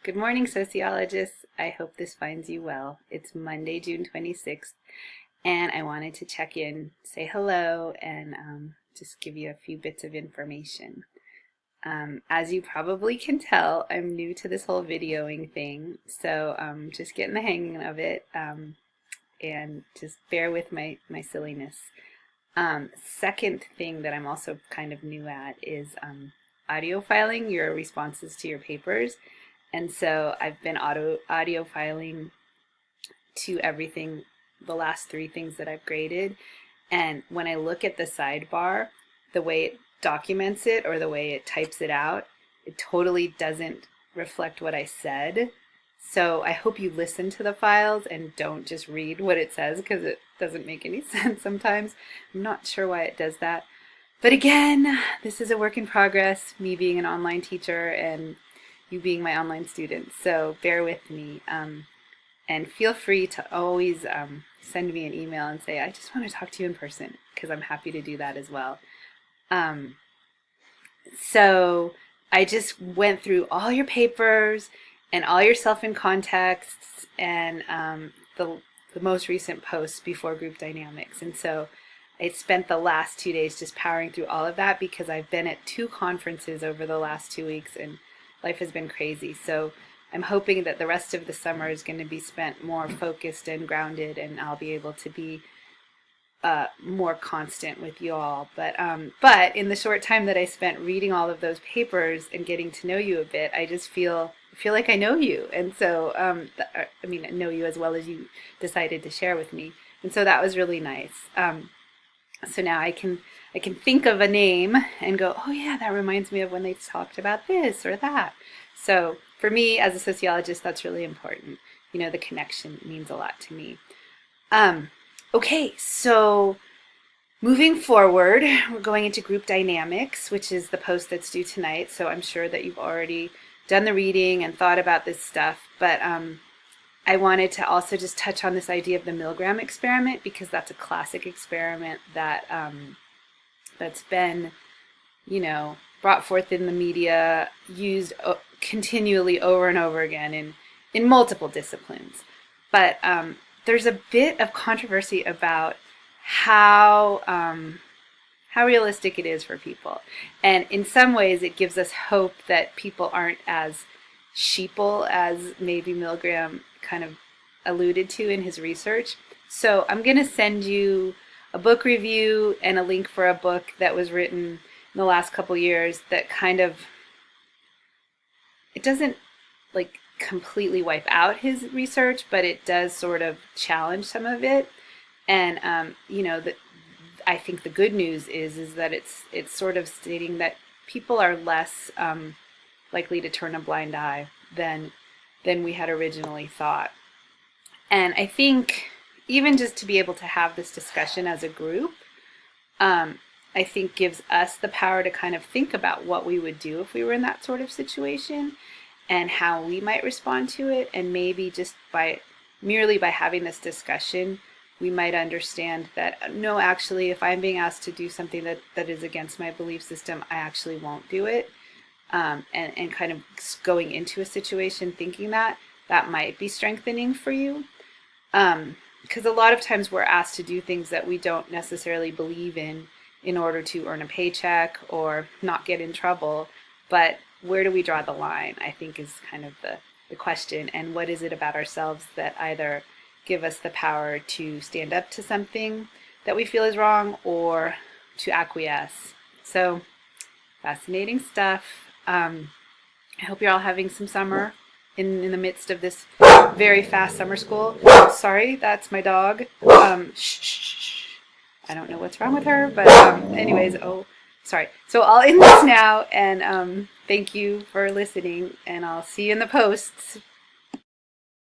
Good morning, sociologists. I hope this finds you well. It's Monday, June 26th, and I wanted to check in, say hello, and just give you a few bits of information. As you probably can tell, I'm new to this whole videoing thing, so just getting the hang of it, and just bear with my silliness. Second thing that I'm also kind of new at is audio filing your responses to your papers. And so I've been audio filing to everything, the last 3 things that I've graded. And when I look at the sidebar, the way it documents it or the way it types it out, it totally doesn't reflect what I said. So I hope you listen to the files and don't just read what it says, because it doesn't make any sense sometimes. I'm not sure why it does that. But again, this is a work in progress, me being an online teacher and you being my online student, so bear with me, and feel free to always send me an email and say, I just want to talk to you in person, because I'm happy to do that as well. So I just went through all your papers and all your self-in-contexts and the most recent posts before group dynamics, and so I spent the last 2 days just powering through all of that because I've been at 2 conferences over the last 2 weeks and life has been crazy. So I'm hoping that the rest of the summer is going to be spent more focused and grounded, and I'll be able to be more constant with you all. But in the short time that I spent reading all of those papers and getting to know you a bit, I just feel like I know you. And so, I mean, I know you as well as you decided to share with me. And so that was really nice. So now I can think of a name and go, oh yeah, that reminds me of when they talked about this or that. So for me as a sociologist, that's really important. You know, the connection means a lot to me. Okay, so moving forward, we're going into group dynamics, which is the post that's due tonight. So I'm sure that you've already done the reading and thought about this stuff, but I wanted to also just touch on this idea of the Milgram experiment, because that's a classic experiment that that's been, you know, brought forth in the media, used continually over and over again in multiple disciplines. But there's a bit of controversy about how realistic it is for people, and in some ways it gives us hope that people aren't as sheeple as maybe Milgram kind of alluded to in his research. So I'm going to send you a book review and a link for a book that was written in the last couple years that kind of, it doesn't like completely wipe out his research, but it does sort of challenge some of it. And you know, I think the good news is that it's sort of stating that people are less likely to turn a blind eye than we had originally thought. And I think even just to be able to have this discussion as a group, I think gives us the power to kind of think about what we would do if we were in that sort of situation and how we might respond to it. And maybe just merely by having this discussion, we might understand that, no, actually, if I'm being asked to do something that is against my belief system, I actually won't do it. And kind of going into a situation thinking that might be strengthening for you. Because a lot of times we're asked to do things that we don't necessarily believe in order to earn a paycheck or not get in trouble. But where do we draw the line, I think, is kind of the question. And what is it about ourselves that either give us the power to stand up to something that we feel is wrong or to acquiesce? So fascinating stuff. I hope you're all having some summer in the midst of this very fast summer school. Sorry, that's my dog. Shh. I don't know what's wrong with her, but anyways, oh, sorry. So I'll end this now, and thank you for listening, and I'll see you in the posts.